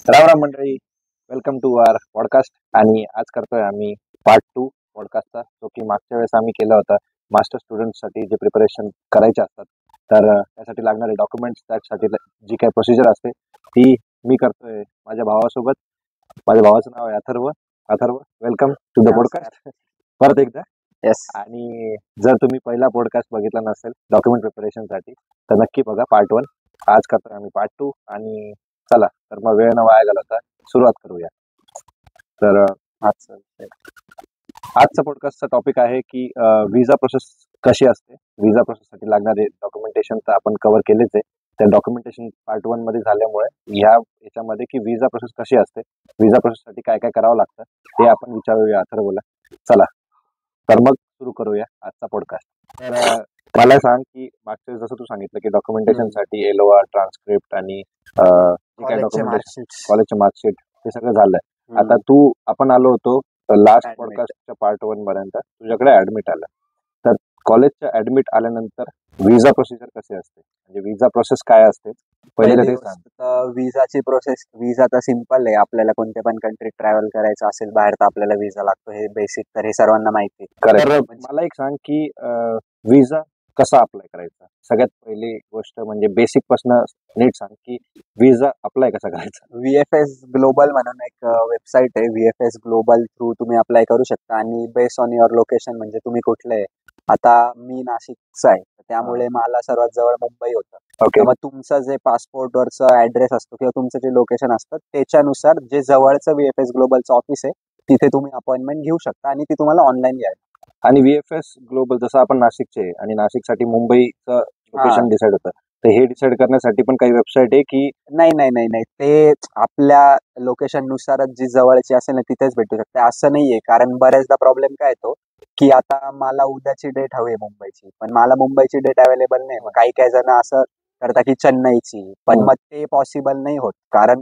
राम राम मंडळी, welcome to our podcast. आणि आज करतोय आम्ही पार्ट 2 पॉडकास्टचा, जो की मागच्या वेळेस आम्ही केला होता मास्टर स्टुडंटसाठी जे प्रिपरेशन करायचे असतात. तर त्यासाठी लागणारे डॉक्युमेंट्स, त्यासाठी जी काही प्रोसिजर असते ती मी करतोय माझ्या भावासोबत. माझ्या भावाचं नाव आहे Atharva. Atharva, welcome to the podcast परत एकदा. येस. आणि जर तुम्ही पहिला पॉडकास्ट बघितला नसेल डॉक्युमेंट प्रिपरेशनसाठी तर नक्की बघा पार्ट 1. आज करतोय आम्ही पार्ट 2. आणि चला तर मग वेळ न वाया घालवता सुरुवात करूया. तर आजचा पॉडकास्टचा टॉपिक आहे की व्हिसा प्रोसेस कशी असते. व्हिसा प्रोसेससाठी लागणारे डॉक्युमेंटेशन तर आपण कव्हर केलेच आहे. त्या डॉक्युमेंटेशन पार्ट 1 मध्ये झाल्यामुळे याच्यामध्ये की व्हिसा प्रोसेस कशी असते, व्हिसा प्रोसेससाठी काय काय करावं लागतं ते आपण विचारूया अथर्वला. चला तर मग सुरू करूया आजचा पॉडकास्ट. तर मला सांग की मागच्या वेळेस जसं तू सांगितलं की डॉक्युमेंटेशन साठी एलओआर, ट्रान्सक्रिप्ट आणि कॉलेजचे मार्कशीट हे सगळं झालंय. आता आपण आलो होतो लास्ट Admit. पॉडकास्टच्या पार्ट 1 पर्यंत तुझ्याकडे ऍडमिट आलं. तर कॉलेजच्या ऍडमिट आल्यानंतर व्हिसा प्रोसिजर कशी असते, म्हणजे व्हिसा प्रोसेस काय असते पहिले ते सांग. विजाची प्रोसेस, विजा तर सिंपल आहे. आपल्याला कोणत्या पण कंट्रीत ट्रॅव्हल करायचं असेल बाहेर तर आपल्याला विजा लागतो, हे बेसिक तर हे सर्वांना माहिती आहे. तर मला एक सांग की व्हिसा कसा अप्लाय करायचा. सगळ्यात पहिली गोष्ट म्हणजे बेसिक पासून नीट सांग की व्हिसा अप्लाय कसा करायचा. VFS ग्लोबल म्हणून एक वेबसाईट आहे. VFS ग्लोबल थ्रू तुम्ही अप्लाय करू शकता आणि बेस्ड ऑन युअर लोकेशन, म्हणजे तुम्ही कुठले आहे. आता मी नाशिकचा आहे, त्यामुळे मला सर्वात जवळ मुंबई होतं. ओके, मग तुमचं जे पासपोर्टवरचं ऍड्रेस असतो किंवा तुमचं जे लोकेशन असतं त्याच्यानुसार जे जवळचं VFS ग्लोबलचं ऑफिस आहे तिथे तुम्ही अपॉइंटमेंट घेऊ शकता आणि ती तुम्हाला ऑनलाईन घ्यायला. आणि VFS ग्लोबल जसं आपण नाशिकचे आहे आणि नाशिकसाठी मुंबईचं लोकेशन डिसाईड होतं, तर हे डिसाईड करण्यासाठी पण काही वेबसाईट आहे की नाही नाही नाही नाही ते आपल्या लोकेशन नुसारच जी जवळची असेल ना तिथेच भेटू शकते, असं नाहीये. कारण बऱ्याचदा प्रॉब्लेम काय येतो की आता मला उद्याची डेट हवी आहे मुंबईची, पण मला मुंबईची डेट अवेलेबल नाही. मग काही काही जण असं करतात की चेन्नईची, पण मग ते पॉसिबल नाही होत. कारण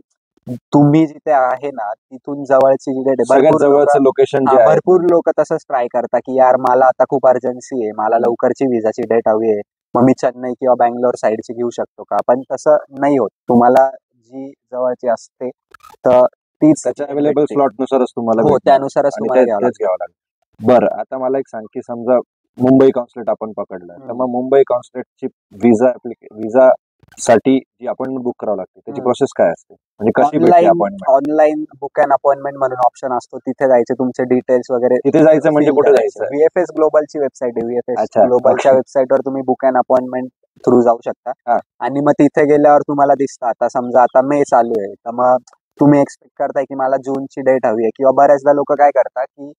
तुम्ही जिथे आहे ना तिथून जवळची जी डेट आहे, सगळ्यात जवळचं लोकेशन जे आहे. भरपूर लोक तसंच ट्राय करतात की यार मला आता खूप अर्जन्सी आहे, मला लवकरची विजाची डेट हवी आहे, मग मी चेन्नई किंवा बँगलोर साईडची घेऊ शकतो का. पण तसं नाही होत. तुम्हाला जी जवळची असते तर तीच त्याच्या अवेलेबल स्लॉट नुसारच तुम्हाला हो, त्यानुसारच तुम्हाला घ्यावं लागेल. बरं, आता मला एक सांग की समजा मुंबई कॉन्सुलेट आपण पकडलं, तर मग मुंबई कॉन्सुलेटची व्हिसा साठी जी अपॉइंटमेंट बुक करावं लागते त्याची प्रोसेस काय असते, म्हणजे कशी भेटते appointment. Online book and appointment म्हणून ऑप्शन असतो, तिथे जायचे, तुमचे डिटेल्स वगैरे तिथे जायचं म्हणजे कुठे जायचं. VFS ग्लोबलची वेबसाईट आहे. VFS अच्छा, ग्लोबलच्या okay. वेबसाईटवर तुम्ही बुक अँड अपॉइंटमेंट थ्रू जाऊ शकता. हा. आणि मग तिथे गेल्यावर तुम्हाला दिसतं, आता समजा आता मे चालू आहे तर मग तुम्ही एक्सपेक्ट करताय की मला जूनची डेट हवी आहे, किंवा बऱ्याचदा लोक काय करतात की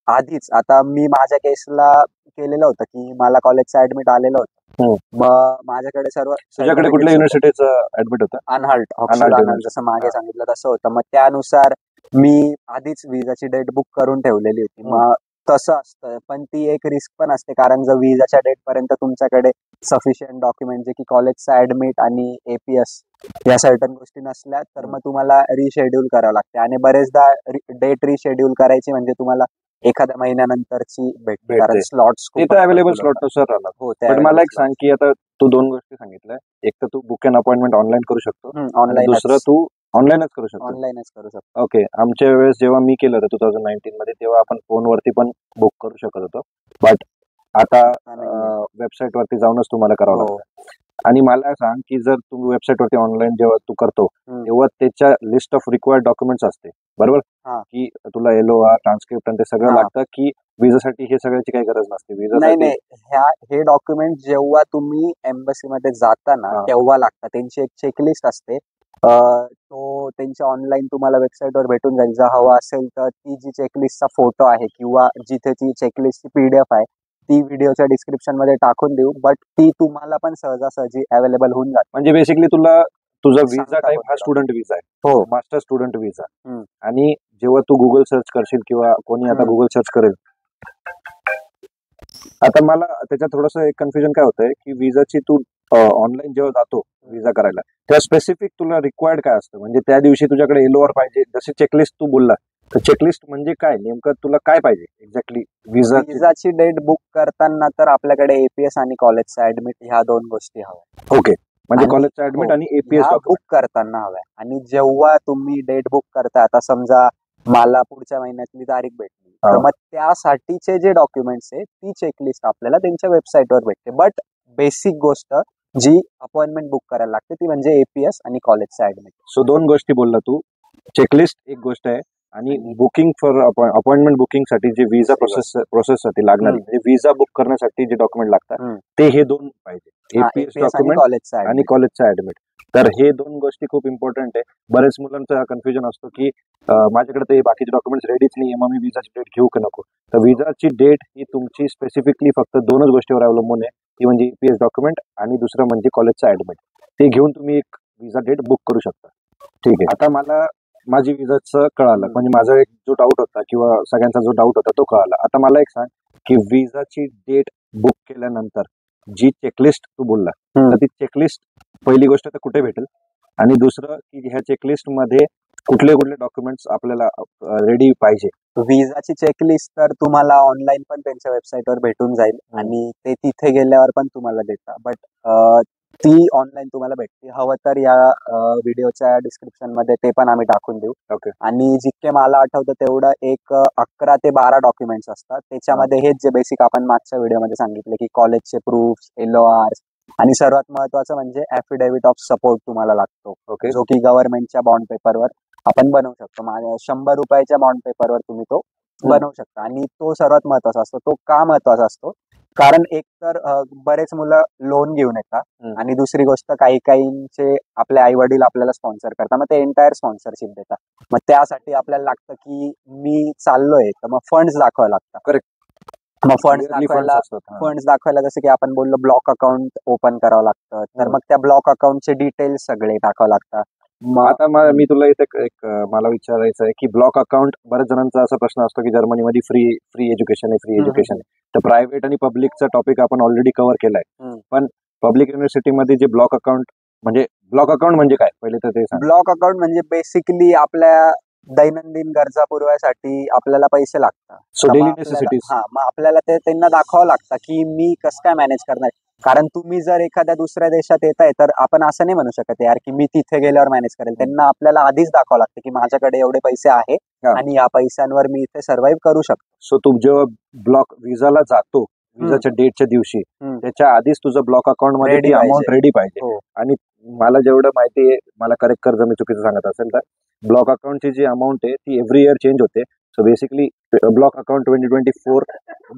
आधीच, आता मी माझ्या केसला केलेलं होतं की मला कॉलेजचं ऍडमिट आलेलं होतं. मग माझ्याकडे तुझ्याकडे कुठल्या युनिव्हर्सिटीचं ऍडमिट होतं. अनहल्ट जसं मागे सांगितलं तसं होतं. मग त्यानुसार मी आधीच विजाची डेट बुक करून ठेवलेली होती. मग तसं असतं, पण ती एक रिस्क पण असते. कारण जर विजाच्या डेट पर्यंत तुमच्याकडे सफिशियंट डॉक्युमेंट जे की कॉलेजचा ऍडमिट आणि APS या सर्टन गोष्टी नसल्या तर मग तुम्हाला रिशेड्यूल करावं लागते. आणि बरेचदा डेट रिशेड्यूल करायची म्हणजे तुम्हाला एखाद्या महिन्यानंतरची भेटते, कारण स्लॉट्स अवेलेबल स्लॉट नुसार राहणार. हो, पण मला एक सांग की आता तू 2 गोष्टी सांगितल्या. एक तर तू बुक अँड अपॉइंटमेंट ऑनलाईन करू शकतो, आणि दुसरं तू ऑनलाईनच करू शकतो. ओके, आमच्या वेळेस जेव्हा मी केलं होतं 2019 मध्ये, तेव्हा आपण फोनवरती पण बुक करू शकत होतो. बट आता वेबसाईट वरती जाऊनच तुम्हाला करावं लागतं. आणि मला सांग की जर तू वेबसाईट वरती ऑनलाईन जेव्हा तू करतो तेव्हा त्याच्या लिस्ट ऑफ रिक्वायर्ड डॉक्युमेंट्स असते, बरोबर, की तुला एलओआर, ट्रान्सक्रिप्ट आणि ते सगळं लागतं, की व्हिसासाठी हे सगळ्याची काही गरज नसते. नाही, हे डॉक्युमेंट जेव्हा तुम्ही एम्बसी मध्ये जाता ना तेव्हा लागतात. त्यांची एक चेकलिस्ट असते, तो त्यांच्या ऑनलाईन तुम्हाला वेबसाईटवर भेटून जाईल. जर हवा असेल तर ती जी चेकलिस्टचा फोटो आहे किंवा जिथे ती चेकलिस्टची PDF आहे ती व्हिडिओच्या डिस्क्रिप्शन मध्ये टाकून देऊ, बट ती तुम्हाला पण सहजासहजी अवेलेबल होऊन जाते. म्हणजे बेसिकली तुझा व्हिसा टाईप हा स्टुडंट व्हिसा आहे. हो, मास्टर स्टुडंट व्हिसा. आणि जेव्हा तू गुगल सर्च करशील किंवा कोणी आता गुगल सर्च करेल, आता मला त्याच्यात थोडंसं एक कन्फ्युजन काय होतंय की व्हिसाची तू ऑनलाईन जेव्हा जातो व्हिसा करायला तेव्हा स्पेसिफिक तुला रिक्वायर्ड काय असतं, म्हणजे त्या दिवशी तुझ्याकडे एलओआर पाहिजे, जशी चेकलिस्ट तू बोलला, तर चेकलिस्ट म्हणजे काय, नेमकं तुला काय पाहिजे एक्झॅक्टली विजाची डेट बुक करताना तर आपल्याकडे APS आणि कॉलेजचा ऍडमिट ह्या 2 गोष्टी हव्या. ओके, म्हणजे कॉलेजचा ऍडमिट आणि एपीएस बुक करताना हवाय. आणि जेव्हा तुम्ही डेट बुक करता, आता समजा मला पुढच्या महिन्यातली तारीख भेटली, तर मग त्यासाठीचे जे डॉक्युमेंट्स आहे ती चेकलिस्ट आपल्याला त्यांच्या वेबसाईटवर भेटते. बट बेसिक गोष्ट जी अपॉइंटमेंट बुक करायला लागते ती म्हणजे एपीएस आणि कॉलेजचा ऍडमिट. सो 2 गोष्टी बोलला तू. चेकलिस्ट एक गोष्ट आहे आणि बुकिंग फॉर अपॉइंटमेंट बुकिंग साठी जे व्हिसा प्रोसेससाठी लागणारी म्हणजे व्हिसा बुक करण्यासाठी जे डॉक्युमेंट लागतात ते हे 2 पाहिजे. एपीएस डॉक्युमेंट आणि कॉलेजचा ऍडमिट. तर हे 2 गोष्टी खूप इम्पॉर्टंट आहे. बरेच मुलांचा कन्फ्युजन असतो की माझ्याकडे ते बाकीचे डॉक्युमेंट्स रेडीच नाही, मग मी व्हिसाची डेट घेऊ का नको. तर व्हिसाची डेट ही तुमची स्पेसिफिकली फक्त 2च गोष्टीवर अवलंबून आहे. ती म्हणजे एपीएस डॉक्युमेंट आणि दुसरं म्हणजे कॉलेजचा ऍडमिट. ते घेऊन तुम्ही एक व्हिसा डेट बुक करू शकता. ठीक आहे. आता मला माझी व्हिसाचं कळालं, म्हणजे माझा एक जो डाऊट होता किंवा सगळ्यांचा जो डाऊट होता तो कळाला. आता मला एक सांग की व्हिसाची डेट बुक केल्यानंतर जी चेकलिस्ट तू बोलला, तर ती चेकलिस्ट पहिली गोष्ट तर कुठे भेटेल आणि दुसरं की ह्या चेकलिस्ट मध्ये कुठले कुठले डॉक्युमेंट्स आपल्याला रेडी पाहिजे. व्हिसाची चेकलिस्ट तर तुम्हाला ऑनलाईन पण त्यांच्या वेबसाईटवर भेटून जाईल आणि ते तिथे गेल्यावर पण तुम्हाला देतात. बट ती ऑनलाईन तुम्हाला भेटते. हवं तर या व्हिडिओच्या डिस्क्रिप्शन मध्ये ते पण आम्ही टाकून देऊ. ओके. आणि जितके मला आठवतं तेवढं एक 11 ते 12 डॉक्युमेंट्स असतात. त्याच्यामध्ये हेच जे बेसिक आपण मागच्या व्हिडिओमध्ये सांगितले की कॉलेजचे प्रूफ्स, LOR आणि सर्वात महत्वाचं म्हणजे ॲफिडेव्हिट ऑफ सपोर्ट तुम्हाला लागतो. ओके. जो की गव्हर्नमेंटच्या बॉन्ड पेपरवर आपण बनवू शकतो. 100 रुपयाच्या बॉन्ड पेपरवर तुम्ही तो बनवू शकता. आणि तो सर्वात महत्वाचा असतो. तो का महत्वाचा असतो? कारण एक तर बरेच मुलं लोन घेऊन येतात आणि दुसरी गोष्ट काहींचे आपले आई वडील आपल्याला स्पॉन्सर करतात, मग ते एंटायर स्पॉन्सरशिप देतात. मग त्यासाठी आपल्याला लागतं की मी चाललोय, तर मग फंड्स दाखवावे लागतात. करेक्ट. मग फंड्स दाखवायला जसं की आपण बोललो ब्लॉक अकाउंट ओपन करावं लागतं, तर मग त्या ब्लॉक अकाउंटचे डिटेल्स सगळे टाकावं लागतात. आता मी तुला इथे एक मला विचारायचं आहे की ब्लॉक अकाउंट, बऱ्याच जणांचा असा प्रश्न असतो की जर्मनीमध्ये फ्री एज्युकेशन आहे. तर प्रायव्हेट आणि पब्लिकचा टॉपिक आपण ऑलरेडी कव्हर केलाय. पण पब्लिक युनिव्हर्सिटीमध्ये जे ब्लॉक अकाउंट म्हणजे काय, पहिले तर ते सांग. ब्लॉक अकाउंट म्हणजे बेसिकली आपल्या दैनंदिन गरजा पुरवायसाठी आपल्याला पैसे लागतात. So daily necessities. मग आपल्याला ते त्यांना दाखवावं लागतं की मी कसं काय मॅनेज करणार. कारण तुम्ही जर एखाद्या दुसऱ्या देशात येताय तर आपण असं नाही म्हणू शकत यार की मी तिथे गेल्यावर मॅनेज करेल. त्यांना आपल्याला आधीच दाखवावं लागतं की माझ्याकडे एवढे पैसे आहे आणि या पैशांवर मी इथे सर्व्हाइव्ह करू शकतो. सो तू जेव्हा व्हिसाला जातो, व्हिसाच्या डेटच्या दिवशी, त्याच्या आधीच तुझं ब्लॉक अकाउंट मध्ये ती अमाऊंट रेडी पाहिजे. आणि मला जेवढं माहिती आहे, मला करेक्ट कर जर मी चुकीचं सांगत असेल तर, ब्लॉक अकाउंटची जी अमाऊंट आहे ती एव्हरी इयर चेंज होते. So basically block account 2024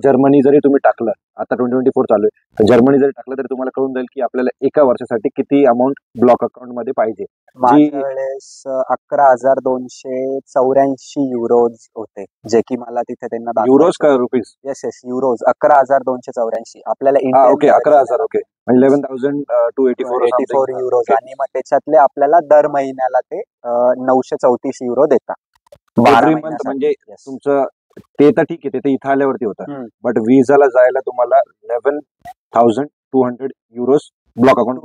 Germany जरी तुम्ही टाकलं, आता 2024 चालू आहे, तर जर्मनी जरी टाकलं तरी तुम्हाला कळून जाईल की आपल्याला एका वर्षासाठी किती अमाऊंट ब्लॉक अकाउंट मध्ये पाहिजे. माझ्या वेळेस 11,284 युरोज होते, जे की मला तिथे त्यांना युरोज का रुपीज? Yes euros 11,284. आपल्याला ओके 11,000. Okay, 11,284 euros. आणि मग त्याच्यातले आपल्याला दर महिन्याला ते 934 युरो देतात. म्हणजे तुमचं ते तर ठीक आहे, ते इथं आल्यावरती होतं. बट व्हिसाला जायला तुम्हाला 11,200 युरोज ब्लॉक अकाउंट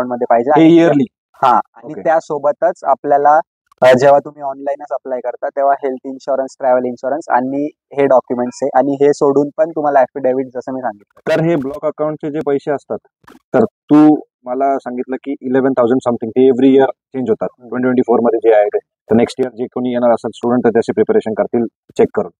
मध्ये पाहिजे इयरली. आणि त्यासोबतच आपल्याला जेव्हा तुम्ही ऑनलाईनच अप्लाय करता तेव्हा हेल्थ इन्शुरन्स, ट्रॅव्हल इन्शुरन्स आणि हे डॉक्युमेंट्स आहे. आणि हे सोडून पण तुम्हाला ॲफिडेव्हिट जसं मी सांगितलं. तर हे ब्लॉक अकाउंटचे जे पैसे असतात, तर तू मला सांगितलं की 11,000 समथिंग ते एव्हरी इयर चेंज होतात. 2024 मध्ये जे आहे ते, तर नेक्स्ट इयर जे कोणी येणार असेल स्टुडंट तर त्याचे प्रिपरेशन करतील चेक करून.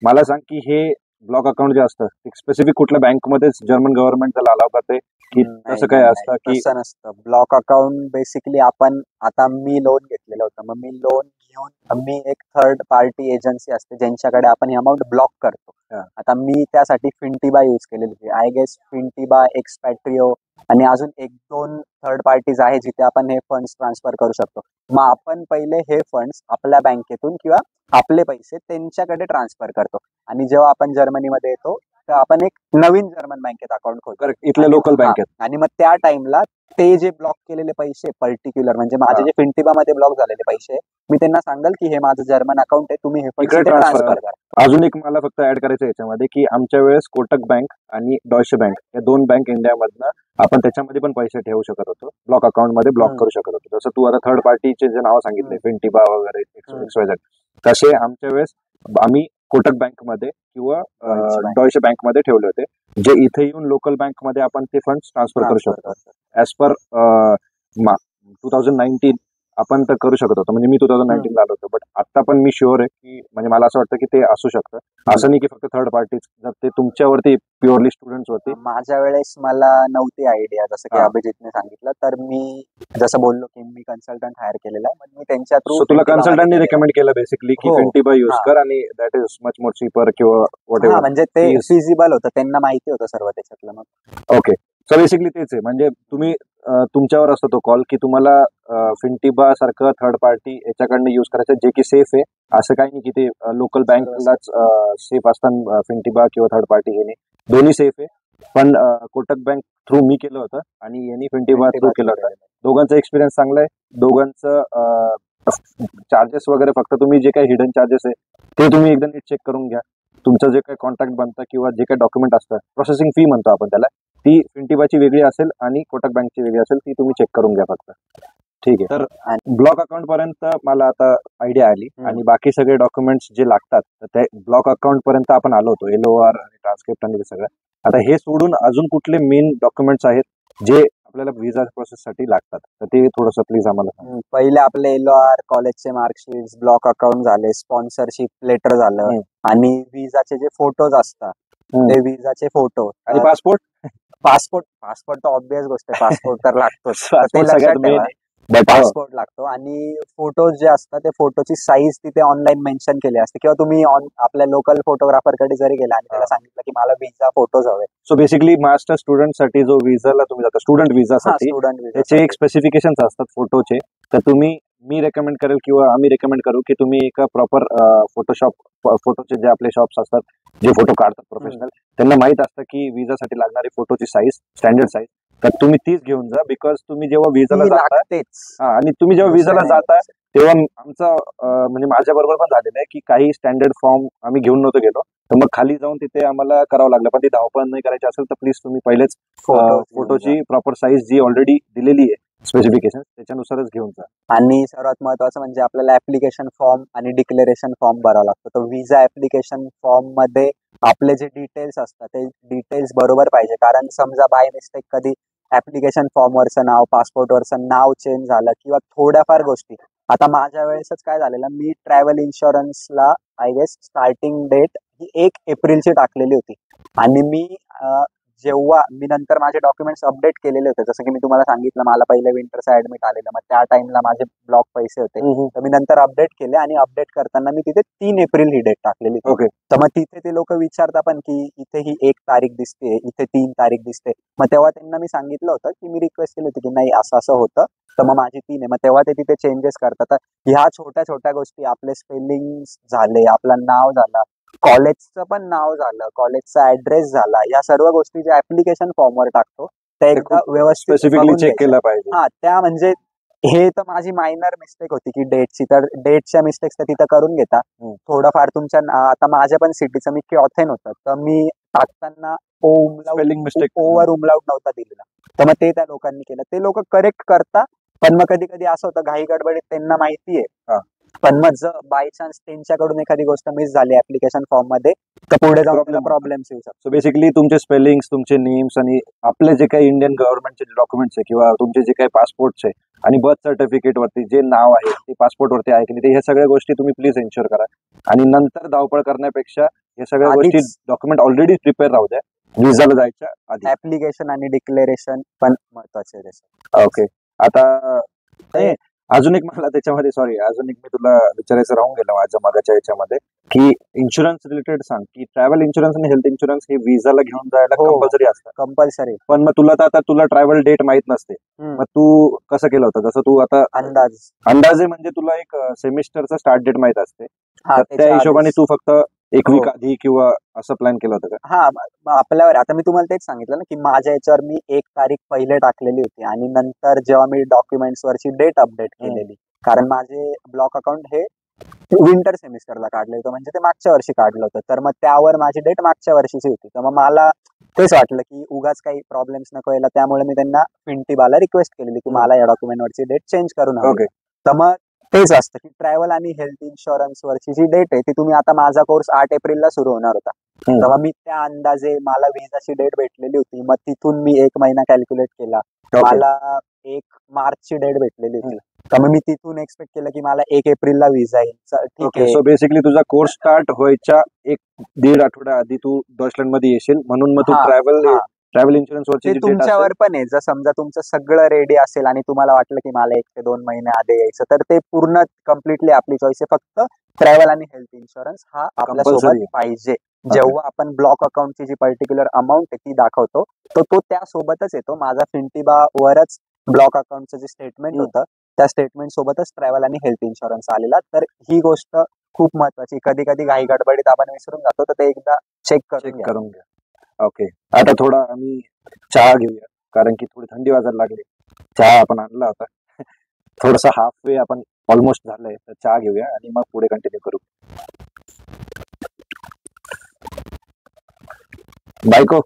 मला सांग की हे ब्लॉक अकाउंट जे असतं स्पेसिफिक कुठल्या बँकमध्येच जर्मन गव्हर्नमेंट त्याला अलाव करते की तसं काय असतं? की तसं नसतं. ब्लॉक अकाउंट बेसिकली आता मी लोन घेतलेलं होतं, मग मी लोन घेऊन मी एक थर्ड पार्टी एजन्सी असते ज्यांच्याकडे आपण ही अमाऊंट ब्लॉक करतो. आता मी त्यासाठी फिनटिबा यूज केलेली होती. आय गेस फिनटिबा, एक्सपॅट्रिओ आणि अजून 1-2 थर्ड पार्टीज आहे जिथे आपण हे फंड्स ट्रान्सफर करू शकतो. मग आपण पहिले हे फंड्स आपल्या बँकेतून किंवा आपले पैसे त्यांच्याकडे ट्रान्सफर करतो. आणि जेव्हा आपण जर्मनीमध्ये येतो तर आपण एक नवीन जर्मन बँकेत अकाउंट खोलतो, इथल्या लोकल बँकेत. आणि मग त्या टाइमला ते जे ब्लॉक केलेले पैसे पर्टिक्युलर म्हणजे माझे जे फिनटिबा मध्ये ब्लॉक झालेले पैसे, मी त्यांना सांगाल की हे माझं जर्मन अकाउंट आहे, तुम्ही हे पैसे ट्रान्सफर करा. अजून एक मला फक्त ऍड करायचं याच्यामध्ये की आमच्या वेळेस कोटक बँक आणि डॉयशे बँक या 2 बँक इंडियामधनं आपण त्याच्यामध्ये पण पैसे ठेवू शकत होतो, ब्लॉक अकाउंट मध्ये ब्लॉक करू शकत होतो. जसं तू आता थर्ड पार्टीचे जे नाव सांगितले फिनटिबा वगैरे XYZ, तसे आमच्या वेळेस आम्ही कोटक बँकमध्ये किंवा Deutsche Bank. डॉयचे बँकमध्ये ठेवले होते, जे इथे येऊन लोकल बँकमध्ये आपण ते फंड ट्रान्सफर करू शकतो. ऍज पर 2019 आपण तर करू शकत होतो, म्हणजे मी 2019 आलो होतो. बट आता पण मी शुअर आहे की म्हणजे मला असं वाटतं की ते असू शकतं. असं नाही की फक्त थर्ड पार्टीज, जर ते तुमच्यावरती प्युअरली स्टुडंट्स वरती. माझ्या वेळेस मला नव्हती आयडिया, जसं की अभिजितने सांगितलं, तर मी जसं बोललो की मी कन्सल्टंट हायर केलेला आहे, मग मी त्यांच्या थ्रू. सो तुला कन्सल्टंटनी रेकमेंड केलं बेसिकली की हो. फिंटिबा यूज कर आणि that is much more cheaper किंवा वॉट एव्हर. म्हणजे ते फिजिबल होतं, त्यांना माहिती होतं सर्व त्याच्यातलं. मग ओके, सो बेसिकली तेच आहे. म्हणजे तुम्ही तुमच्यावर असतो तो कॉल की तुम्हाला फिंटिबा सारखं थर्ड पार्टी याच्याकडनं युज करायचं जे की सेफ आहे. असं काही नाही की ते लोकल बँकलाच सेफ असतात फिंटिबा किंवा थर्ड पार्टी, हे नाही, दोन्ही सेफ आहे. पण कोटक बँक थ्रू मी केलं होतं आणि यांनी फिंटिबा थ्रू केलं होतं. दोघांचा एक्सपिरियन्स चांगला आहे. दोघांचं चार्जेस वगैरे, फक्त तुम्ही जे काही हिडन चार्जेस आहे ते तुम्ही एकदा नीट चेक करून घ्या. तुमचं जे काही कॉन्ट्रॅक्ट बनतं किंवा जे काही डॉक्युमेंट असतं, प्रोसेसिंग फी म्हणतो आपण त्याला, ती फिंटिबाची वेगळी असेल आणि कोटक बँकची वेगळी असेल, ती तुम्ही चेक करून घ्या फक्त. ठीक आहे. तर ब्लॉक अकाउंट पर्यंत मला आता आयडिया आली आणि बाकी सगळे डॉक्युमेंट्स जे लागतात तर ते ब्लॉक अकाउंट पर्यंत आपण आलो होतो, LOR आणि ट्रान्सक्रिप्ट आणि सगळं. आता हे सोडून अजून कुठले मेन डॉक्युमेंट्स आहेत जे आपल्याला व्हिसा प्रोसेससाठी लागतात, तर ते थोडंसं प्लीज आम्हाला सांगा. पहिले आपले LOR, कॉलेजचे मार्कशीट, ब्लॉक अकाउंट झाले, स्पॉन्सरशिप लेटर झालं, आणि विजाचे जे फोटोज असतात ते विजाचे फोटो आणि पासपोर्ट तर ऑब्विस गोष्ट आहे, पासपोर्ट तर लागतोच. पासपोर्ट लागतो, आणि फोटोज जे असतात ते फोटोची साईज तिथे ऑनलाईन मेन्शन केली असते, किंवा तुम्ही आपल्या लोकल फोटोग्राफरकडे जरी गेला आणि त्याला सांगितलं की मला विजा फोटोज हवे. सो बेसिकली मास्टर स्टुडंट साठी जो विजाला तुम्ही जाता, स्टुडंट विजासाठी त्याचे एक स्पेसिफिकेशन्स असतात फोटोचे. तर मी रेकमेंड करेल किंवा आम्ही रेकमेंड करू की तुम्ही एका प्रॉपर फोटोचे जे आपले शॉप्स असतात, जे फोटो काढतात प्रोफेशनल, त्यांना माहित असतं की विजासाठी लागणारी फोटोची साईज, स्टँडर्ड साईज, तर तुम्ही तीच घेऊन जा. बिकॉज तुम्ही जेव्हा विजाला जाता आणि तुम्ही जेव्हा विजाला जाता तेव्हा आमचं म्हणजे माझ्या बरोबर पण झालेलं आहे की काही स्टँडर्ड फॉर्म आम्ही घेऊन नव्हतो गेलो, तर मग खाली जाऊन तिथे आम्हाला करावं लागलं. पण ती धावपळ नाही करायची असेल तर प्लीज तुम्ही पहिलेच फोटोची प्रॉपर साईज जी ऑलरेडी दिलेली आहे स्पेसिफिकेशन त्याच्यानुसारच घेऊन जा. आणि सर्वात महत्वाचं म्हणजे आपल्याला ऍप्लिकेशन फॉर्म आणि डिक्लेरेशन फॉर्म भरावा लागतो. तर विजा ऍप्लिकेशन फॉर्म मध्ये आपले जे डिटेल्स असतात ते डिटेल्स बरोबर पाहिजे, कारण समजा बाय मिस्टेक कधी ऍप्लिकेशन फॉर्मवरचं नाव, पासपोर्टवरचं नाव चेंज झालं किंवा थोड्याफार गोष्टी. आता माझ्या वेळेसच काय झालेलं, मी ट्रॅव्हल इन्शुरन्सला आय गेस स्टार्टिंग डेट ही 1 एप्रिलची टाकलेली होती, आणि मी जेव्हा मी नंतर माझे डॉक्युमेंट्स अपडेट केलेले होते, जसं की मी तुम्हाला सांगितलं मला पहिले विंटरचं ऍडमिट आलेलं, मग त्या टाइमला माझे ब्लॉक पैसे होते, तर मी नंतर अपडेट केले, आणि अपडेट करताना मी तिथे 3 एप्रिल ही डेट टाकलेली होती. तर मग तिथे ते लोक विचारतात पण की इथे ही 1 तारीख दिसते, इथे 3 तारीख दिसते. मग तेव्हा त्यांना मी सांगितलं होतं की मी रिक्वेस्ट केली होती की नाही असं असं होतं, तर मग माझी 3 आहे. मग तेव्हा ते तिथे चेंजेस करतात. ह्या छोट्या छोट्या गोष्टी, आपले स्पेलिंग झाले, आपलं नाव झालं, कॉलेजचं पण नाव झालं, कॉलेजचा ऍड्रेस झाला, या सर्व गोष्टी ज्या ऍप्लिकेशन फॉर्मवर टाकतो त्या एकदा व्यवस्थित स्पेसिफिकली चेक केलं पाहिजे. त्या म्हणजे हे तर माझी मायनर मिस्टेक होती की डेटची, तर डेटच्या मिस्टेक्स तर तिथं करून घेता. थोडंफार तुमच्या आता माझ्या पण सिटीचं मी क्यॉथेन होतं, तर मी टाकताना स्पेलिंग मिस्टेक ओव्हर उमलाउट नव्हता दिलेला, तर मग ते त्या लोकांनी केलं. ते लोक करेक्ट करता, पण मग कधी कधी असं होतं घाई गडबडीत त्यांना माहितीये, पण मग जर बाय चान्स त्यांच्याकडून एखादी गोष्ट मिस झाली ऍप्लिकेशन फॉर्म मध्ये, तर पुढे जाऊन प्रॉब्लेम्स येऊ शकतो. सो बेसिकली तुमचे स्पेलिंग्स, तुमचे नेम्स आणि आपले जे काही इंडियन गव्हर्नमेंटचे डॉक्युमेंट्स आहे किंवा तुमचे जे काही पासपोर्ट्स आहे आणि बर्थ सर्टिफिकेट वरती जे नाव आहे ते पासपोर्ट वरती आहे की नाही, ते ह्या सगळ्या गोष्टी तुम्ही प्लीज एन्श्योर करा. आणि नंतर धावपळ करण्यापेक्षा हे सगळ्या गोष्टी डॉक्युमेंट ऑलरेडी प्रिपेअर राहू द्या विजाला जायच्या आधी. ऍप्लिकेशन आणि डिक्लेरेशन पण महत्वाचे आहे. ओके, आता अजून एक मला त्याच्यामध्ये अजून एक मी तुला विचारायचं राहून गेलं माझ्या मागाच्या याच्यामध्ये की इन्शुरन्स रिलेटेड सांग की ट्रॅव्हल इन्शुरन्स आणि हेल्थ इन्शुरन्स हे विजाला घेऊन जायला कंपल्सरी असतं. कंपल्सरी. पण मग तुला ट्रॅव्हल डेट माहित नसते, मग तू कसं केलं होतं? जसं तू आता अंदाजे म्हणजे तुला एक सेमिस्टरचा स्टार्ट डेट माहित असते, त्या हिशोबाने तू फक्त 1 वीक आधी किंवा असं प्लॅन केलं होतं का? आपल्यावर. आता मी तुम्हाला तेच सांगितलं ना की माझ्या याच्यावर मी 1 तारीख पहिले टाकलेली होती, आणि नंतर जेव्हा मी डॉक्युमेंट्स वरची डेट अपडेट केलेली, कारण माझे ब्लॉक अकाउंट हे विंटर सेमिस्टरला काढलं होतं, म्हणजे ते मागच्या वर्षी काढलं होतं, तर मग त्यावर माझी डेट मागच्या वर्षीची होती. तर मग मला तेच वाटलं की उगाच काही प्रॉब्लेम्स नको यायला, त्यामुळे मी त्यांना फिंटिबाला रिक्वेस्ट केलेली की मला या डॉक्युमेंटवरची डेट चेंज करून हवी. तर मग तेच असतं की ट्रॅव्हल आणि हेल्थ इन्शुरन्स वरची जी डेट आहे ती तुम्ही आता माझा कोर्स 8 एप्रिलला सुरू होणार होता, तेव्हा मी त्या अंदाजे मला विजाची डेट भेटलेली होती, मग तिथून मी 1 महिना कॅल्क्युलेट केला, मला 1 मार्चची डेट भेटलेली होती, तर मग मी तिथून एक्सपेक्ट केलं की मला 1 एप्रिलला विजा येईल. ठीक आहे. सो बेसिकली तुझा कोर्स स्टार्ट व्हायच्या 1-1.5 आठवड्या आधी तू डॉचलँड मध्ये येशील, म्हणून मग तू ट्रॅव्हल इन्शुरन्स ते वरची तुमच्यावर पण आहे. जर समजा तुमचं सगळं रेडी असेल आणि तुम्हाला वाटलं की मला 1 ते 2 महिने आधी यायचं, तर ते पूर्ण कम्प्लिटली आपली चॉईस आहे. फक्त ट्रॅव्हल आणि हेल्थ इन्शुरन्स हा आपल्या सोबत पाहिजे. जेव्हा आपण ब्लॉक अकाउंटची जी पर्टिक्युलर अमाऊंट आहे ती दाखवतो, तर तो त्यासोबतच येतो. माझा फिंटिबा वरच ब्लॉक अकाउंटचं जे स्टेटमेंट होतं, त्या स्टेटमेंट सोबतच ट्रॅव्हल आणि हेल्थ इन्शुरन्स आलेला. तर ही गोष्ट खूप महत्वाची. कधी कधी घाई गडबडीत आपण विसरून जातो, तर ते एकदा चेक करून घ्या. ओके, आता थोडा आम्ही चहा घेऊया, कारण की थोडी थंडी वाजायला लागली. चहा आपण आणला होता, थोडासा हाफ वे आपण ऑलमोस्ट झालंय, तर चहा घेऊया आणि मग पुढे कंटिन्यू करू. बायको,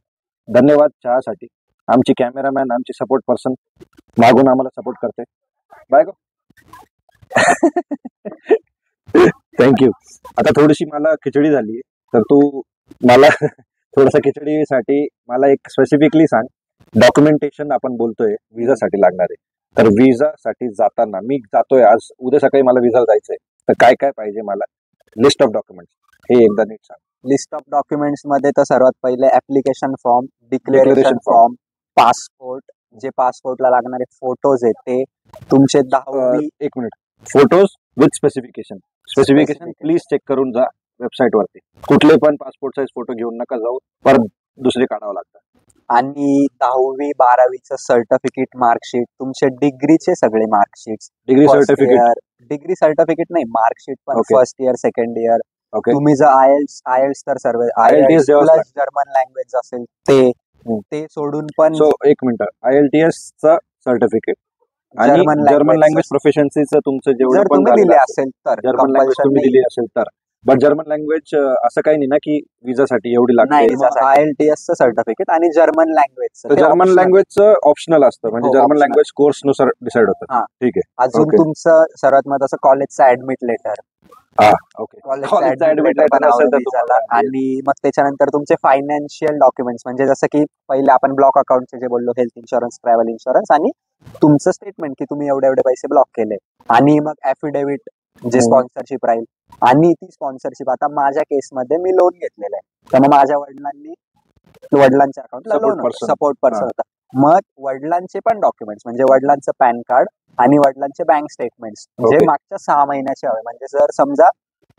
धन्यवाद चहासाठी. आमची कॅमेरामॅन, आमची सपोर्ट पर्सन मागून आम्हाला सपोर्ट करते. बायको थँक्यू. आता थोडीशी मला खिचडी झाली, तर तू मला थोडंसं खिचडीसाठी मला एक स्पेसिफिकली सांग. डॉक्युमेंटेशन आपण बोलतोय विजासाठी लागणार आहे, तर विजासाठी जाताना मी जातोय आज, उद्या सकाळी मला विजा जायचंय, तर काय काय पाहिजे मला, लिस्ट ऑफ डॉक्युमेंट्स हे एकदा नीट सांग. लिस्ट ऑफ डॉक्युमेंट्स मध्ये तर सर्वात पहिले application form, declaration form, passport, जे पासपोर्टला लागणारे फोटोज आहेत ते, तुमचे 10वी. 1 minute, photos with specification please check करून जा वेबसाईट वरती. कुठले पण पासपोर्ट साईज फोटो घेऊन नका जाऊ, परत दुसरे काढावं लागतं. आणि 10वी 12वीचं सर्टिफिकेट, मार्कशीट, तुमचे डिग्रीचे सगळे marksheet, degree certificate, degree certificate नाही, मार्कशीट पण, first year, second year. Okay, तुम्ही जर आयएल्स तर सर्व IELTS प्लस जर्मन लँग्वेज असेल ते सोडून पण. सो 1 मिनिट, IELTS चं सर्टिफिकेट आणि जर्मन लँग्वेज प्रोफिशियन्सीचं तुमचं जेवढं जर पण तुम्ही दिले असेल तर, जर्मन लँग्वेज तुम्ही दिली असेल तर. बट जर्मन लँग्वेज असं काही नाही ना की विजासाठी एवढी लागते. IELTS सर्टिफिकेट आणि जर्मन लँग्वेज, जर्मन लँग्वेजचं ऑप्शनल असतं, म्हणजे जर्मन लँग्वेज कोर्स नुसार डिसाइड होतं. ठीक आहे. अजून तुमचं सर्वात महत्त्वाचं कॉलेजचं ऍडमिट लेटर. कॉलेजचा ऍडमिट लेटर असेल तर तुम्हाला, आणि मग त्याच्यानंतर तुमचे फायनान्शियल डॉक्युमेंट्स, म्हणजे जसं की पहिले आपण ब्लॉक अकाउंटचे जे बोललो, हेल्थ इन्शुरन्स, ट्रॅव्हल इन्शुरन्स, आणि तुमचं स्टेटमेंट की तुम्ही एवढे एवढे पैसे ब्लॉक केले, आणि मग ऍफिडेव्हिट जे स्पॉन्सरशिप राहील. आणि ती स्पॉन्सरशिप, आता माझ्या केसमध्ये मी लोन घेतलेलं आहे, तर मग माझ्या वडिलांच्या अकाउंटला लोन, सपोर्ट पर्सन होता. मग वडिलांचे पण डॉक्युमेंट्स, म्हणजे वडिलांचं पॅन कार्ड आणि वडिलांचे बँक स्टेटमेंट्स, जे मागच्या 6 महिन्याचे हवे. म्हणजे जर समजा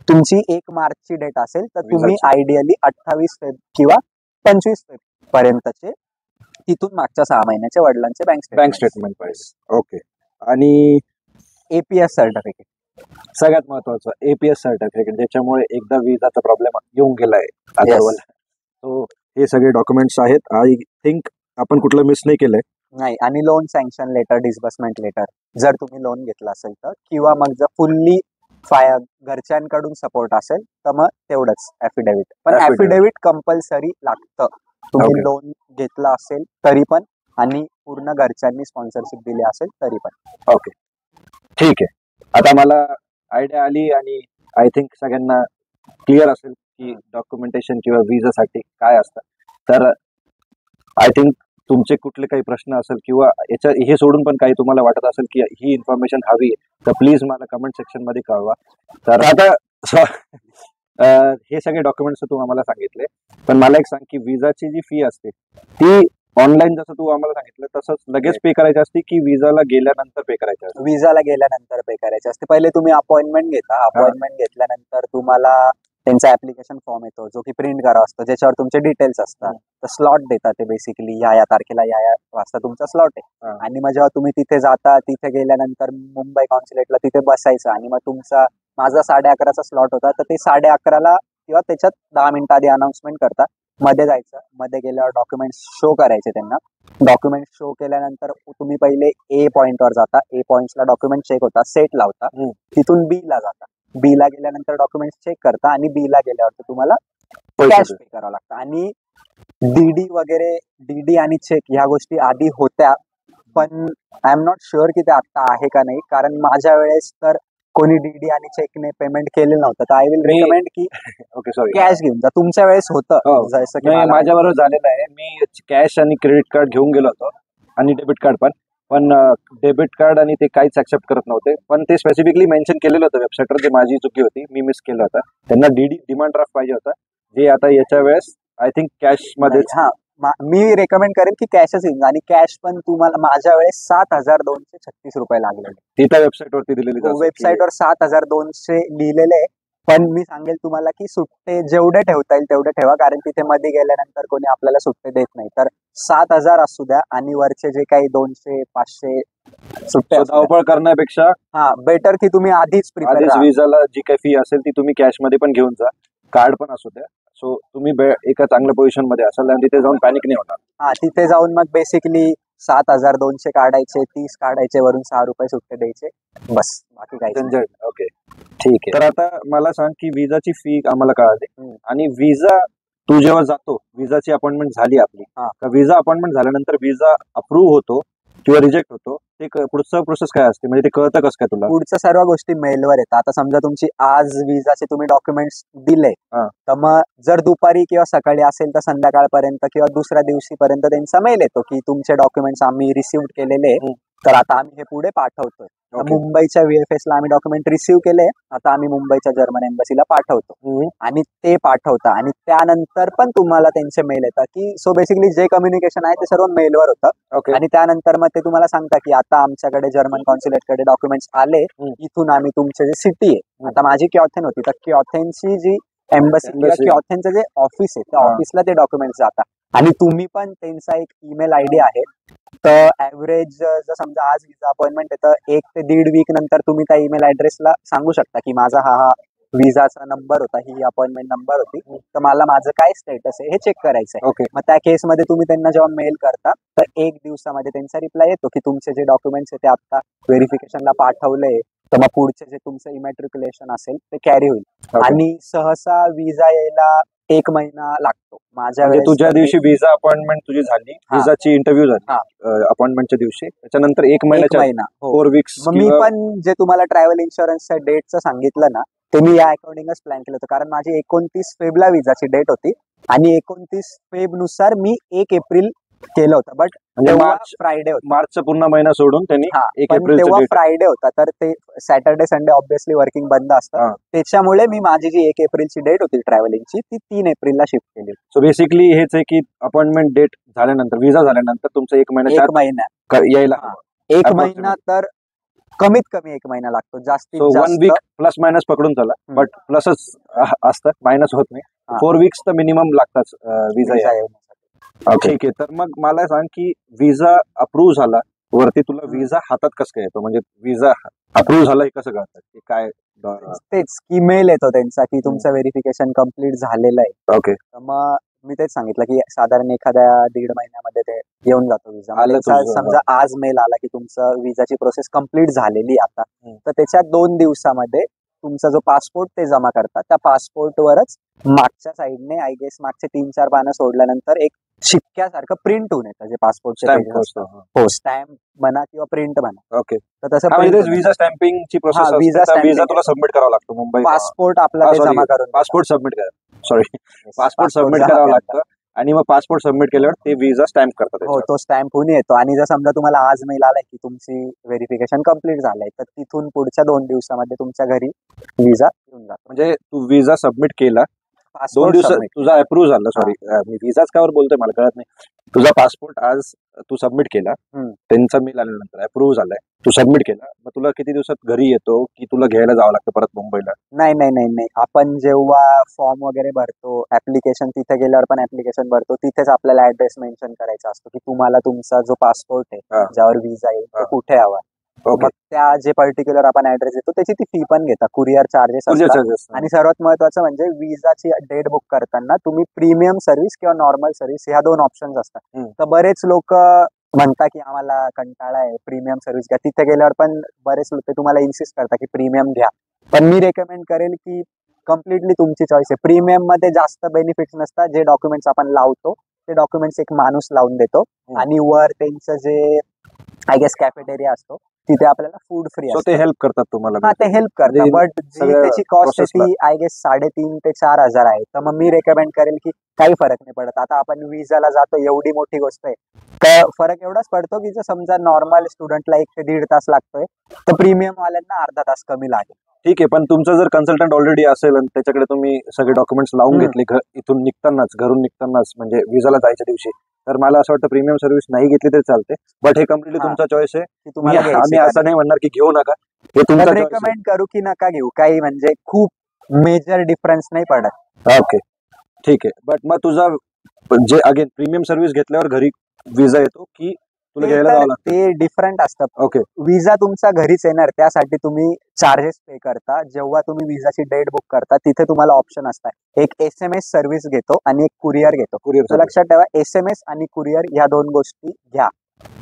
तुमची 1 मार्चची डेट असेल, तर तुम्ही आयडियली 28 फेब किंवा 25 फेब पर्यंतचे तिथून मागच्या 6 महिन्याचे वडिलांचे बँक स्टेटमेंट पाहिजे. ओके. आणि APS सर्टिफिकेट, सगळ्यात महत्वाचं APS सर्टिफिकेट, ज्याच्यामुळे एकदा विजाचा प्रॉब्लेम येऊन गेलाय अथर्वला. सो हे सगळे डॉक्युमेंट्स आहेत. आय थिंक आपण कुठलं मिस नाही केलंय. नाही. आणि loan sanction letter, disbursement letter, जर तुम्ही लोन घेतलं असेल तर, किंवा मग जर फुल्ली घरच्यांकडून सपोर्ट असेल तर मग तेवढंच ऍफिडेव्हिट. पण ऍफिडेव्हिट कंपल्सरी लागतं, तुम्ही लोन घेतला असेल तरी पण, आणि पूर्ण घरच्यांनी स्पॉन्सरशिप दिली असेल तरी पण. ओके, ठीक आहे. आता मला आयडिया आली, आणि आय थिंक सगळ्यांना क्लिअर असेल की डॉक्युमेंटेशन किंवा विजासाठी काय असतं. तर आय थिंक तुमचे कुठले काही प्रश्न असेल, किंवा याच्या हे सोडून पण काही तुम्हाला वाटत असेल की ही इन्फॉर्मेशन हवी, तर प्लीज मला कमेंट सेक्शन मध्ये कळवा. तर आता हे सगळे डॉक्युमेंट्स तू आम्हाला सांगितले, पण मला एक सांग की विजाची जी फी असते ती ऑनलाईन, जसं तू आम्हाला सांगितलं तसंच लगेच पे करायची असते की विजाला गेल्यानंतर पे करायची असते? विजाला गेल्यानंतर पे करायची असते. पहिले तुम्ही अपॉइंटमेंट घेता, अपॉइंटमेंट घेतल्यानंतर तुम्हाला त्यांचा ऍप्लिकेशन फॉर्म येतो, जो की प्रिंट करावा असतो, ज्याच्यावर तुमचे डिटेल्स असतात. तर स्लॉट देतात ते, बेसिकली या तारखेला या वाजता तुमचा स्लॉट आहे. आणि मग जेव्हा तुम्ही तिथे जाता, तिथे गेल्यानंतर मुंबई कॉन्सुलेटला तिथे बसायचं, आणि मग माझा 11:30चा स्लॉट होता, तर ते 11:30ला किंवा त्याच्यात 10 मिनिटं आधी अनाउन्समेंट करतात. मध्ये जायचं, मध्ये गेल्यावर डॉक्युमेंट्स शो करायचे त्यांना. डॉक्युमेंट्स शो केल्यानंतर तुम्ही पहिले A पॉइंटवर जाता, A पॉइंटला डॉक्युमेंट चेक होता, सेट लावता, तिथून B ला जाता. B ला गेल्यानंतर डॉक्युमेंट्स चेक करता, आणि B ला गेल्यावर तुम्हाला कॅश पे करावं लागतं. आणि डीडी आणि चेक ह्या गोष्टी आधी होत्या, पण आय एम नॉट शुअर की ते आता आहे का नाही, कारण माझ्या वेळेस तर कोणी डीडी आणि चेकने पेमेंट केलेलं नव्हतं, तर आय विल मी- रिकमेंड की ओके सॉरी कॅश घेऊन जा. तुमच्या वेळेस होतं हो. जसं की नाही मला माझ्या बरोबर झालेलं आहे. मी कॅश आणि क्रेडिट कार्ड घेऊन गेलो होतो आणि डेबिट कार्ड पण डेबिट कार्ड आणि ते काहीच ऍक्सेप्ट करत नव्हते. पण ते स्पेसिफिकली मेन्शन केलेलं होतं वेबसाईटवर, जे माझी चुकी होती, मी मिस केलं होतं. त्यांना डिमांड ड्राफ्ट पाहिजे होता, जे आता याच्या वेळेस आय थिंक कॅश मध्ये. हा मी रेकमेंड करेन की कॅशच येईल. आणि कॅश पण तुम्हाला माझ्या वेळेस 7,236 रुपये लागले. तिथं वेबसाईट वरती दिलेली जाते की- वेबसाईटवर 7,200 लिहिलेले आहे. पण मी सांगेल तुम्हाला की सुट्टे जेवढे ठेवता येईल तेवढे ठेवा, कारण तिथे मध्ये गेल्यानंतर कोणी आपल्याला सुट्टे देत नाही. तर 7,000 असू द्या आणि वरचे जे काही 200-500 सुट्टे So, असू द्या. धावपळ करण्यापेक्षा हा बेटर की तुम्ही आधीच प्रिपेअर आधीच विजाला जी काही फी असेल ती तुम्ही कॅश मध्ये पण घेऊन जा, कार्ड पण असू द्या. सो तुम्ही एका चांगल्या पोझिशन मध्ये असाल आणि तिथे जाऊन पॅनिक नाही होणार. हा तिथे जाऊन मग बेसिकली 7,200 काढायचे, 30 काढायचे, वरून 6 रुपये सुट्टे द्यायचे, बस बाकी काही झंझट. ओके ठीक आहे. तर आता मला सांग की विजाची फी आम्हाला कळाली आणि विजा तू जेव्हा जातो, विजाची अपॉइंटमेंट झाली आपली, हा. विजा अपॉइंटमेंट झाल्यानंतर विजा अप्रूव्ह होतो किंवा रिजेक्ट होतो, ते पुढचं प्रोसेस काय असते, म्हणजे ते कळतं कसं काय तुला? पुढच्या सर्व गोष्टी मेलवर येतात. आता समजा तुमची आज विजाचे तुम्ही डॉक्युमेंट्स दिले, हा. तर मग जर दुपारी किंवा सकाळी असेल तर संध्याकाळपर्यंत किंवा दुसऱ्या दिवशीपर्यंत त्यांचा मेल येतो की तुमचे डॉक्युमेंट्स आम्ही रिसिव्ह केलेले, तर आता आम्ही हे पुढे पाठवतोय. तर Okay. मुंबईच्या VFS ला आम्ही डॉक्युमेंट रिसिव्ह केले, आता आम्ही मुंबईच्या जर्मन एम्बसीला पाठवतो आणि ते पाठवता आणि त्यानंतर पण तुम्हाला त्यांचे मेल येतात की सो बेसिकली जे कम्युनिकेशन आहे ते सर्व मेलवर होतं. ओके. आणि त्यानंतर मग ते तुम्हाला सांगता की आता आमच्याकडे जर्मन कॉन्सुलेट कडे डॉक्युमेंट्स आले, इथून आम्ही तुमचे जे सिटी आहे, आता माझी क्यॉथेन होती, तर क्यॉथेनची जी एम्बसी किंवा Embassy. क्यॉथेनचं जे ऑफिस आहे त्या हा. ऑफिसला ते डॉक्युमेंट्स जातात. आणि तुम्ही पण त्यांचा एक ईमेल आयडी आहे, तर ऍव्हरेज जर समजा आज विजा अपॉइंटमेंट आहे तर 1 ते 1.5 वीक नंतर तुम्ही त्या ईमेल ऍड्रेसला सांगू शकता की माझा हा विजाचा नंबर होता, ही अपॉइंटमेंट नंबर होती, तर मला माझं काय स्टेटस आहे हे चेक करायचं आहे. ओके. मग त्या केसमध्ये तुम्ही त्यांना जेव्हा मेल करता तर 1 दिवसामध्ये त्यांचा रिप्लाय येतो की तुमचे जे डॉक्युमेंट्स आहे ते आता व्हेरिफिकेशनला पाठवले, तर मग पुढचे जे तुमचं इमॅट्रिक्युलेशन असेल ते कॅरी होईल. Okay. आणि सहसा विजा यायला 1 महिना लागतो. माझ्या म्हणजे वेळेस तुझ्या तर मी- दिवशी विजा अपॉइंटमेंट तुझी झाली, हा. विजाची इंटरव्ह्यू झाली हा. अपॉइंटमेंटच्या दिवशी, त्याच्यानंतर 1 1 महिन्याच्या महिना हो. 4 वीक्स मग मी पण जे तुम्हाला ट्रॅव्हल इन्शुरन्सच्या डेटचं सांगितलं ना, ते मी या अकॉर्डिंगच प्लॅन केलं होतं, कारण माझी 29 फेबला विजाची डेट होती आणि 29 फेब नुसार मी 1 एप्रिल केलं होतं. बट म्हणजे तेव्हा मार्च फ्रायडे होता. मार्चचा पूर्ण महिना सोडून त्यांनी हा, 1 पण एप्रिलचं तेव्हा डेट. फ्रायडे होता, तर ते सॅटर्डे संडे ऑब्व्हियसली वर्किंग बंद हा. असतं, त्याच्यामुळे मी माझी जी 1 एप्रिलची डेट होती ट्रॅव्हलिंगची ती 3 एप्रिलला शिफ्ट केली. सो बेसिकली हेच आहे की अपॉइंटमेंट डेट झाल्यानंतर, विजा झाल्यानंतर तुमचं 1 महिन्याच्या 1 महिना आत यायला हा. हवं. 1 Approximately. महिना तर कमीत कमी 1 महिना लागतो, जास्तीत सो 1 जास्त वीक प्लस मायनस पकडून चला, बट प्लसच असतं, मायनस होत नाही. हा. 4 वीक्स तर मिनिमम लागतात विजा विजा यायला. येण्यासाठी. ठीक आहे. तर मग मला सांग की विजा अप्रूव्ह झाला वरती, तुला विजा हातात कसं काय येतो, म्हणजे विजा अप्रूव्ह झाला हे कसं कळतं की काय? तेच की मेल येतो त्यांचा की तुमचं व्हेरिफिकेशन कम्प्लीट झालेलं आहे. ओके. तर मग मी तेच सांगितलं की साधारण एखाद्या 1.5 महिन्यामध्ये ते येऊन जातो विजा. आलं त्यांचा तुझं, समजा आज मेल आला की तुमचं विजाची प्रोसेस कम्प्लीट झालेली आहे आता, तर त्याच्या 2 दिवसामध्ये तुमचा जो पासपोर्ट ते जमा करतात, त्या पासपोर्टवरच मागच्या साईडने आय गेस मागचे 3-4 पानं सोडल्यानंतर एक शिक्क्यासारखं प्रिंट होऊन येतं, जे पासपोर्टचे Stamp पेजेस असतात. असतं. हो, स्टॅम्प म्हणा किंवा प्रिंट म्हणा, ओके. तर तसं म्हणजे print तेच होऊन विजा स्टॅम्पिंगची प्रोसेस हा, visa असते, विजा stamping. तुला सबमिट करावा लागतो मुंबई. पासपोर्ट आपला ते जमा करून पासपोर्ट सबमिट करा, सॉरी देतात. पासपोर्ट Passport सबमिट जमा करावं करतात. लागतं आणि मग पासपोर्ट सबमिट केल्यावर ते विजा स्टॅम्प करतात हो, त्याच्यावर. तो स्टॅम्प होऊन येतो. आणि जर समजा तुम्हाला आज मेल आलाय की तुमची व्हेरिफिकेशन कम्प्लीट झालंय, तर तिथून पुढच्या 2 दिवसामध्ये तुमच्या घरी विजा येऊन जातो. म्हणजे तू विजा सबमिट केला, 2 पासपोर्ट दिवसात submit तुझा अप्रूव्ह झाला, सॉरी मी विजाच कावर बोलतोय मला कळत नाही. तुझा पासपोर्ट आज तू सबमिट केला, त्यांचा मेल आल्यानंतर अप्रूव्ह झालाय, तू सबमिट केला, मग तुला किती दिवसात घरी येतो की तुला घ्यायला जावं लागतं परत मुंबईला? नाही नाही नाही नाही, आपण जेव्हा फॉर्म वगैरे भरतो, ऍप्लिकेशन तिथे गेल्यावर पण ऍप्लिकेशन भरतो, तिथेच आपल्याला ऍड्रेस मेन्शन करायचा असतो की तुम्हाला तुमचा जो पासपोर्ट आहे हा. ज्यावर विजा येईल तो हा. कुठे हवा. ओके. मग त्या जे पर्टिक्युलर आपण ऍड्रेस देतो त्याची ती फी पण घेतात, कुरिअर चार्जेस तुझ्या असतात. charges. आणि सर्वात महत्वाचं म्हणजे विजाची डेट बुक करताना तुम्ही प्रीमियम सर्व्हिस किंवा नॉर्मल सर्व्हिस ह्या 2 ऑप्शन्स असतात. तर बरेच लोक म्हणतात की आम्हाला कंटाळा आहे, प्रीमियम सर्व्हिस घ्या. तिथे गेल्यावर पण बरेच लोक तुम्हाला इन्सिस्ट करतात की प्रीमियम घ्या, पण मी रेकमेंड करेल की कम्प्लिटली तुमची चॉईस आहे. प्रीमियम मध्ये जास्त बेनिफिट्स नसतात, जे डॉक्युमेंट्स आपण लावतो ते डॉक्युमेंट्स एक माणूस लावून देतो आणि वर त्यांचं जे आय गेस कॅफेटेरिया असतो, तिथे आपल्याला फूड फ्री So असतो. ते हेल्प करतात तुम्हाला. हा, ते हेल्प करतात, म्हणजे बट जी सगळ्या त्याची कॉस्ट आहे process ला. ती आय गेस 3,500 ते 4,000 आहे. तर मग मी रेकमेंड करेल की काही फरक नाही पडत. आता आपण विजाला जातो, एवढी मोठी गोष्ट आहे, तर फरक एवढाच पडतो की जर समजा नॉर्मल स्टुडंटला 1 ते 1.5 तास लागतोय, तर प्रीमियम वाल्यांना अर्धा तास कमी लागेल. ठीक आहे, पण तुमचं जर कन्सल्टंट ऑलरेडी असेल आणि त्याच्याकडे तुम्ही सगळे डॉक्युमेंट्स लावून घेतले इथून निघतानाच, घरून निघतानाच, म्हणजे विजाला जायच्या दिवशी, तर मला असं वाटतं प्रीमियम सर्व्हिस नाही घेतली तरी चालते. बट हे कम्प्लिटली तुमचा चॉईस आहे. की तुम्हाला घ्यायची आम्ही का असं नाही म्हणणार की घेऊ नका, हे नाही. तुमचा तर choice आहे. रेकमेंड करू की नका घेऊ, काही म्हणजे खूप मेजर डिफरन्स नाही पडत. ओके, ठीक आहे. बट मग तुझा जे अगेन प्रीमियम सर्व्हिस घेतल्यावर घरी विजा येतो की तुला घ्यायला जावं लागतं? ते डिफरंट असतं. ओके, विजा तुमचा घरीच येणार, त्यासाठी तुम्ही चार्जेस पे करता. जेव्हा तुम्ही विजाची डेट बुक करता, तिथे तुम्हाला ऑप्शन असतात, एक SMS सर्व्हिस घेतो आणि एक कुरिअर घेतो. कुरिअर तर लक्षात ठेवा, SMS आणि कुरिअर ह्या 2 गोष्टी घ्या.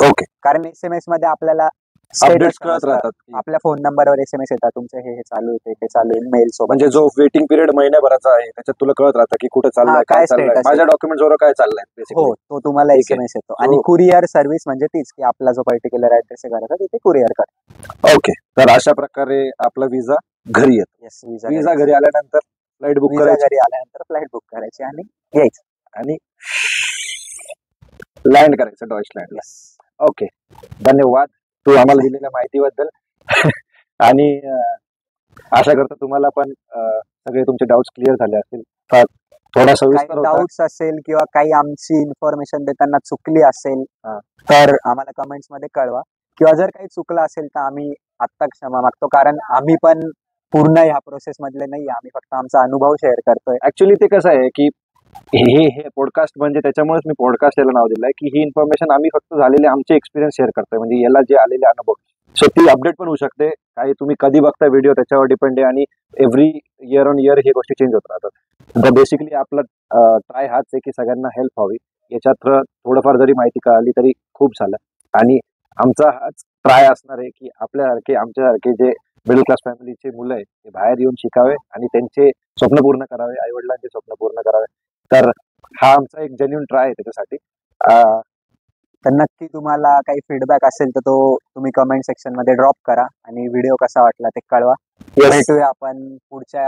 ओके. कारण SMS मध्ये आपल्याला अपडेट्स status कळत असतं. राहतात. आपल्या फोन नंबरवर SMS येतात, तुमचं हे चालू आहे, ते चालू आहे, मेल सोबत. म्हणजे जो वेटिंग पिरियड महिन्याभराचा आहे त्याच्यात तुला कळत राहतं की कुठे चाललंय, काय काय चाललंय, status आहे. माझ्या डॉक्युमेंट वर काय चाललंय हो, बेसिकली. तो तुम्हाला ठीक आहे. SMS येतो. आणि कुरिअर सर्व्हिस म्हणजे तीच की आपला जो पर्टिक्युलर ऍड्रेस आहे घराचा, तिथे कुरिअर करतो. ओके, तर अशा प्रकारे आपला विजा घरी येतो. येस, विजा घरी आल्यानंतर फ्लाईट बुक विजा करायची घरी आल्यानंतर फ्लाईट बुक करायची आणि यायचं. आणि लँड करायचं डॉइचलँडला. येस. ओके, धन्यवाद तू आम्हाला दिलेल्या माहितीबद्दल. आणि आशा करतो तुम्हाला पण सगळे तुमचे डाऊट्स क्लिअर झाले असतील. थोडा सविस्तर काही होता. डाऊट्स असेल किंवा काही आमची इन्फॉर्मेशन देताना चुकली असेल हा. तर आम्हाला कमेंट्स मध्ये कळवा, किंवा जर काही चुकलं असेल तर आम्ही आत्ता क्षमा मागतो, कारण आम्ही पण पूर्ण ह्या प्रोसेस मधले नाही, आम्ही फक्त आमचा अनुभव शेअर करतोय. ऍक्च्युली ते कसं आहे की हे पॉडकास्ट म्हणजे त्याच्यामुळेच मी पॉडकास्ट याला नाव दिलंय की ही इन्फॉर्मेशन आम्ही फक्त झालेले आमचे एक्सपिरियन्स शेअर करतोय, म्हणजे याला जे आलेले अनुभव, सो ती अपडेट पण होऊ शकते. काही तुम्ही कधी बघता व्हिडिओ त्याच्यावर डिपेंड आहे, आणि एव्हरी इयर ऑन इयर हे गोष्टी चेंज होत राहतात. तर बेसिकली आपला ट्राय हाच आहे की सगळ्यांना हेल्प व्हावी. याच्यात थोडंफार जरी माहिती कळाली तरी खूप झालं. आणि आमचा हाच ट्राय असणार आहे की आपल्यासारखे, आमच्यासारखे जे मिडल क्लास फॅमिलीचे मुलं आहेत ते बाहेर येऊन शिकावे आणि त्यांचे स्वप्न पूर्ण करावे, आई वडिलांचे स्वप्न पूर्ण करावे. तर हा आमचा एक जेन्युइन ट्राय आहे त्याच्यासाठी. तर नक्की तुम्हाला काही फीडबॅक असेल तर तो तुम्ही कमेंट सेक्शन मध्ये ड्रॉप करा, आणि व्हिडिओ कसा वाटला ते कळवा. भेटूया आपण पुढच्या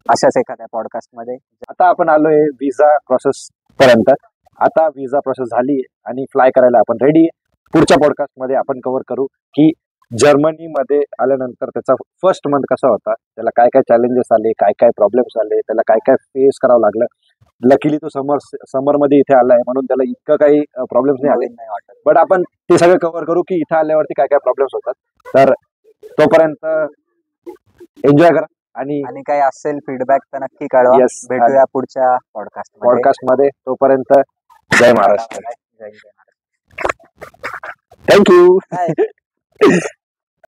अशाच एखाद्या पॉडकास्ट मध्ये. आता आपण आलोय विजा प्रोसेस पर्यंत. आता विजा प्रोसेस झाली आणि फ्लाय करायला आपण रेडी आहे. पुढच्या पॉडकास्ट मध्ये आपण कव्हर करू की जर्मनीमध्ये आल्यानंतर त्याचा फर्स्ट मंथ कसा होता, त्याला काय काय चॅलेंजेस आले, काय काय प्रॉब्लेम्स आले, त्याला काय काय फेस करावं लागलं. लकीली तो समर मध्ये इथे आलाय म्हणून त्याला इतकं काही प्रॉब्लेम्स नाही आले, नाही वाटत. बट आपण ते सगळं कव्हर करू की इथे आल्यावरती काय काय प्रॉब्लेम्स होतात. तर तोपर्यंत एन्जॉय करा, आणि काही असेल फीडबॅक तर नक्की कळवा. Yes. भेटूया पुढच्या पॉडकास्ट मध्ये. तोपर्यंत जय महाराष्ट्र. जय महाराष्ट्र. थँक्यू.